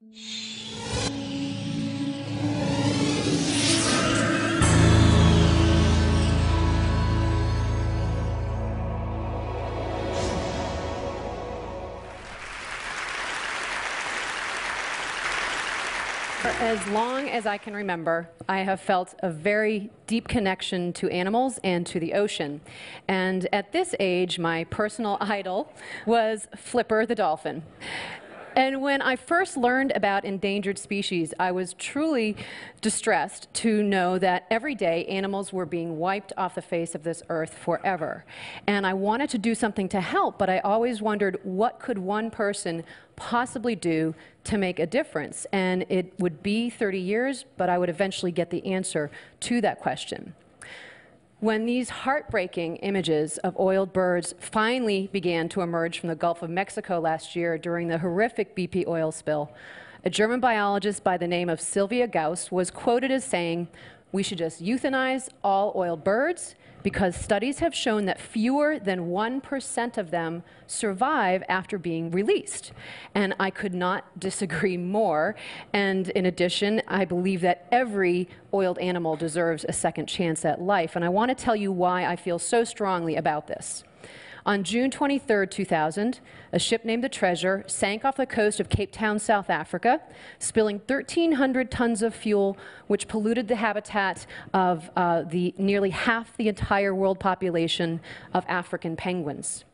For as long as I can remember, I have felt a very deep connection to animals and to the ocean. And at this age, my personal idol was Flipper the dolphin. And when I first learned about endangered species, I was truly distressed to know that every day animals were being wiped off the face of this earth forever. And I wanted to do something to help, but I always wondered, what could one person possibly do to make a difference? And it would be 30 years, but I would eventually get the answer to that question. When these heartbreaking images of oiled birds finally began to emerge from the Gulf of Mexico last year during the horrific BP oil spill, a German biologist by the name of Sylvia Gauss was quoted as saying, "We should just euthanize all oiled birds because studies have shown that fewer than 1% of them survive after being released." And I could not disagree more. And in addition, I believe that every oiled animal deserves a second chance at life. And I want to tell you why I feel so strongly about this. On June 23, 2000, a ship named the Treasure sank off the coast of Cape Town, South Africa, spilling 1,300 tons of fuel, which polluted the habitat of nearly half the entire world population of African penguins.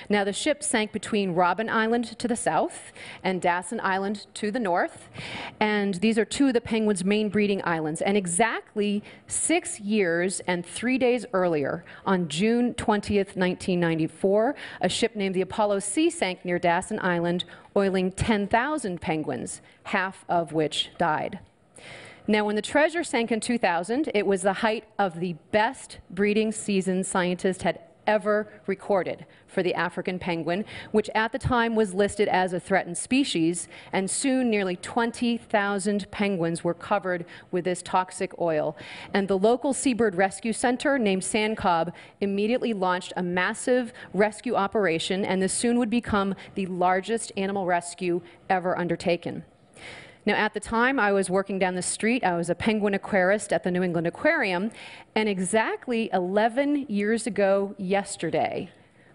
Now, the ship sank between Robben Island to the south and Dawson Island to the north, and these are two of the penguins' main breeding islands. And exactly 6 years and 3 days earlier, on June 20th, 1994, a ship named the Apollo C sank near Dawson Island, oiling 10,000 penguins, half of which died. Now, when the Treasure sank in 2000, it was the height of the best breeding season scientists had ever recorded for the African penguin, which at the time was listed as a threatened species, and soon nearly 20,000 penguins were covered with this toxic oil. And the local seabird rescue center named Sandcob immediately launched a massive rescue operation, and this soon would become the largest animal rescue ever undertaken. Now, at the time, I was working down the street. I was a penguin aquarist at the New England Aquarium, and exactly 11 years ago yesterday,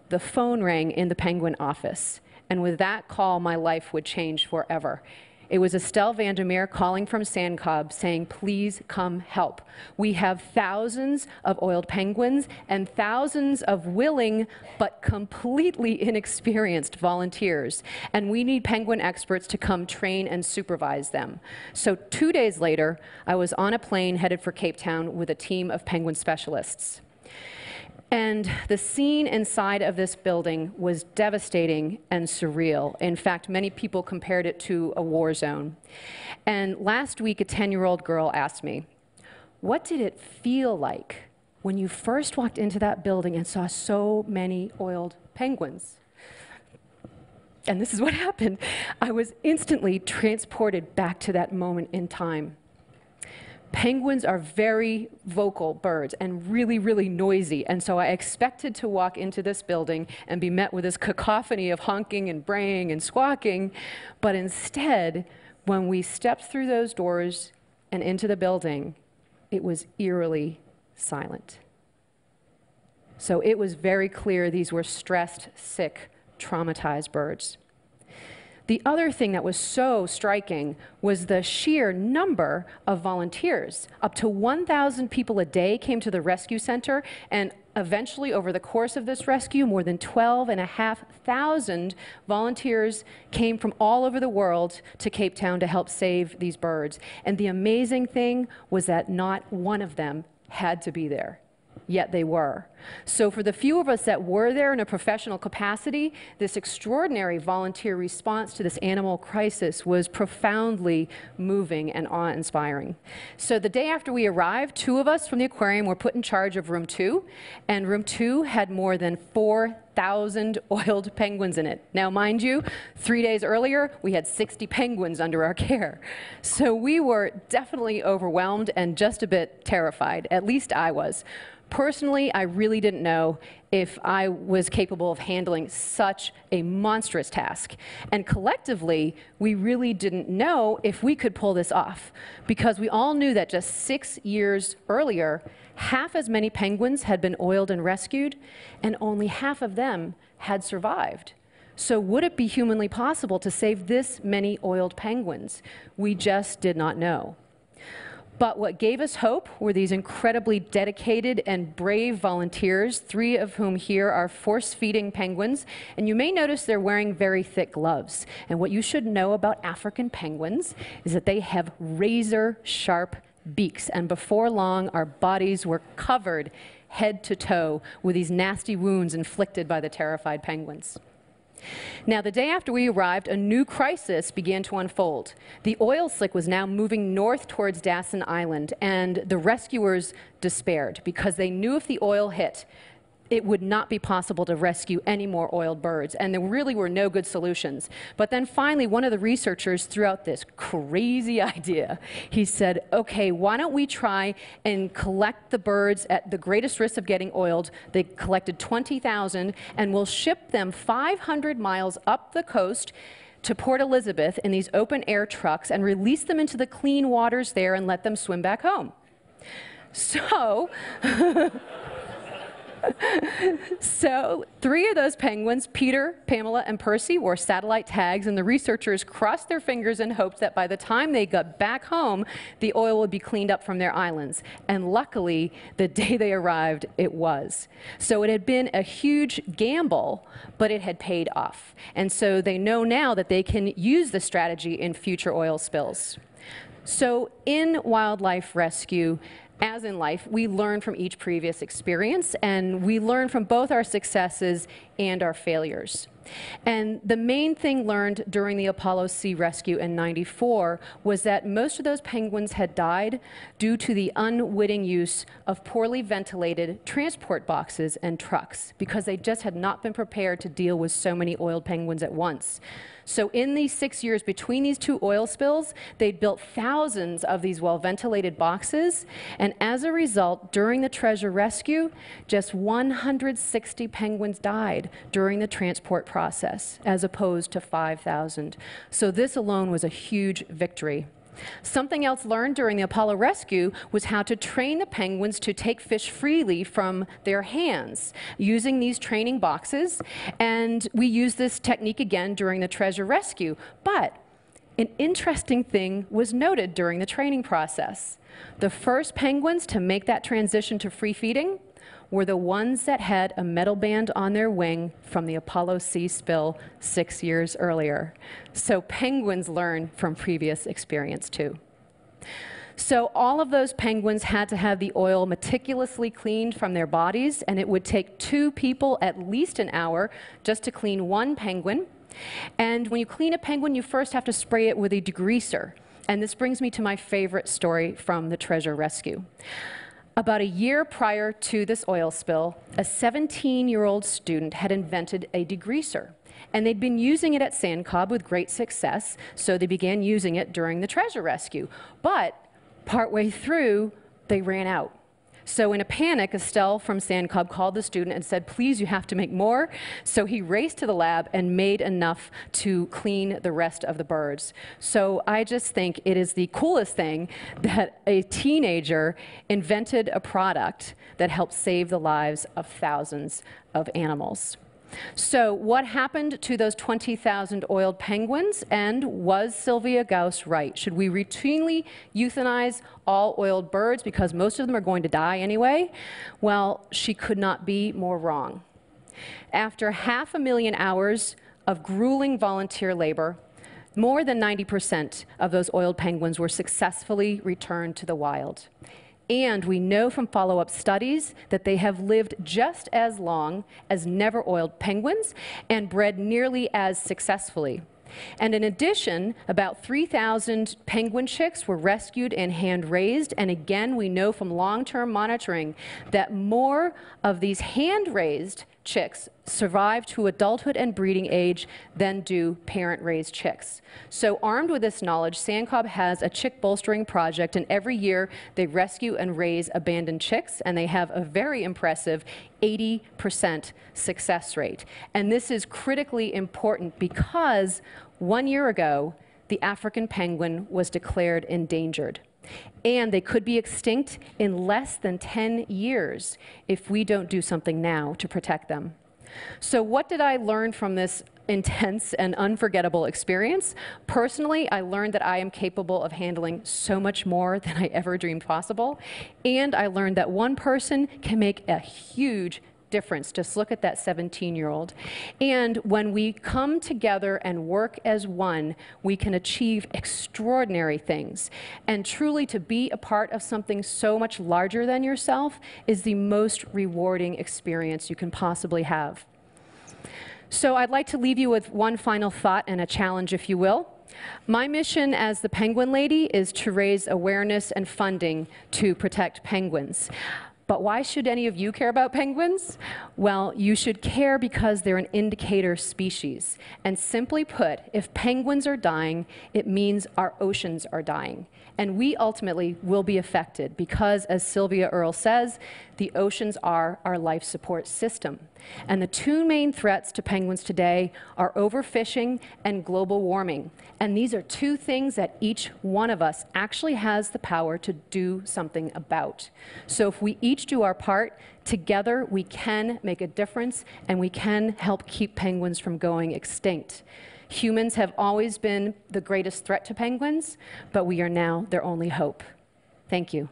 the phone rang in the penguin office, and with that call, my life would change forever. It was Estelle Vandermeer calling from Sandcob saying, "Please come help. We have thousands of oiled penguins and thousands of willing but completely inexperienced volunteers, and we need penguin experts to come train and supervise them." So 2 days later, I was on a plane headed for Cape Town with a team of penguin specialists. And the scene inside of this building was devastating and surreal. In fact, many people compared it to a war zone. And last week, a 10-year-old girl asked me, "What did it feel like when you first walked into that building and saw so many oiled penguins?" And this is what happened. I was instantly transported back to that moment in time. Penguins are very vocal birds and really, really noisy. And so I expected to walk into this building and be met with this cacophony of honking and braying and squawking. But instead, when we stepped through those doors and into the building, it was eerily silent. So it was very clear these were stressed, sick, traumatized birds. The other thing that was so striking was the sheer number of volunteers. Up to 1,000 people a day came to the rescue center, and eventually, over the course of this rescue, more than 12,500 volunteers came from all over the world to Cape Town to help save these birds. And the amazing thing was that not one of them had to be there. Yet they were. So for the few of us that were there in a professional capacity, this extraordinary volunteer response to this animal crisis was profoundly moving and awe-inspiring. So the day after we arrived, 2 of us from the aquarium were put in charge of room 2, and room 2 had more than 4,000 oiled penguins in it. Now, mind you, 3 days earlier, we had 60 penguins under our care. So we were definitely overwhelmed and just a bit terrified, at least I was. Personally, I really didn't know if I was capable of handling such a monstrous task. And collectively, we really didn't know if we could pull this off, because we all knew that just 6 years earlier, half as many penguins had been oiled and rescued, and only half of them had survived. So would it be humanly possible to save this many oiled penguins? We just did not know. But what gave us hope were these incredibly dedicated and brave volunteers, 3 of whom here are force-feeding penguins. And you may notice they're wearing very thick gloves. And what you should know about African penguins is that they have razor-sharp beaks. And before long, our bodies were covered head to toe with these nasty wounds inflicted by the terrified penguins. Now, the day after we arrived, a new crisis began to unfold. The oil slick was now moving north towards Dawson Island, and the rescuers despaired because they knew if the oil hit, it would not be possible to rescue any more oiled birds, and there really were no good solutions. But then finally, one of the researchers threw out this crazy idea. He said, okay, why don't we try and collect the birds at the greatest risk of getting oiled? They collected 20,000, and we'll ship them 500 miles up the coast to Port Elizabeth in these open-air trucks and release them into the clean waters there and let them swim back home. So... So 3 of those penguins, Peter, Pamela, and Percy, wore satellite tags, and the researchers crossed their fingers and hoped that by the time they got back home, the oil would be cleaned up from their islands. And luckily, the day they arrived, it was. So it had been a huge gamble, but it had paid off. And so they know now that they can use the strategy in future oil spills. So in wildlife rescue, as in life, we learn from each previous experience, and we learn from both our successes and our failures. And the main thing learned during the Apollo C rescue in '94 was that most of those penguins had died due to the unwitting use of poorly ventilated transport boxes and trucks, because they just had not been prepared to deal with so many oiled penguins at once. So in these 6 years between these 2 oil spills, they'd built thousands of these well-ventilated boxes, and as a result, during the treasure rescue, just 160 penguins died during the transport process, as opposed to 5,000. So this alone was a huge victory. Something else learned during the Apollo rescue was how to train the penguins to take fish freely from their hands using these training boxes, and we used this technique again during the treasure rescue. But an interesting thing was noted during the training process. The first penguins to make that transition to free feeding were the ones that had a metal band on their wing from the Apollo C spill 6 years earlier. So penguins learn from previous experience too. So all of those penguins had to have the oil meticulously cleaned from their bodies, and it would take 2 people at least an hour just to clean 1 penguin. And when you clean a penguin, you first have to spray it with a degreaser. And this brings me to my favorite story from the treasure rescue. About a year prior to this oil spill, a 17-year-old student had invented a degreaser. And they'd been using it at Sand Cobb with great success, so they began using it during the treasure rescue. But partway through, they ran out. So in a panic, Estelle from Sand Cobb called the student and said, please, you have to make more. So he raced to the lab and made enough to clean the rest of the birds. So I just think it is the coolest thing that a teenager invented a product that helped save the lives of thousands of animals. So what happened to those 20,000 oiled penguins, and was Sylvia Gauss right? Should we routinely euthanize all oiled birds because most of them are going to die anyway? Well, she could not be more wrong. After 500,000 hours of grueling volunteer labor, more than 90% of those oiled penguins were successfully returned to the wild. And we know from follow-up studies that they have lived just as long as never-oiled penguins and bred nearly as successfully. And in addition, about 3,000 penguin chicks were rescued and hand-raised. And again, we know from long-term monitoring that more of these hand-raised chicks survive to adulthood and breeding age than do parent-raised chicks. So armed with this knowledge, Sandcob has a chick bolstering project, and every year they rescue and raise abandoned chicks, and they have a very impressive 80% success rate. And this is critically important because 1 year ago, the African penguin was declared endangered. And they could be extinct in less than 10 years if we don't do something now to protect them. So what did I learn from this intense and unforgettable experience? Personally, I learned that I am capable of handling so much more than I ever dreamed possible. And I learned that one person can make a huge difference. Just look at that 17-year-old. And when we come together and work as one, we can achieve extraordinary things. And truly, to be a part of something so much larger than yourself is the most rewarding experience you can possibly have. So I'd like to leave you with one final thought and a challenge, if you will. My mission as the Penguin Lady is to raise awareness and funding to protect penguins. But why should any of you care about penguins? Well, you should care because they're an indicator species. And simply put, if penguins are dying, it means our oceans are dying. And we ultimately will be affected because, as Sylvia Earle says, the oceans are our life support system. And the two main threats to penguins today are overfishing and global warming. And these are two things that each one of us actually has the power to do something about. So if we each do our part, together we can make a difference and we can help keep penguins from going extinct. Humans have always been the greatest threat to penguins, but we are now their only hope. Thank you.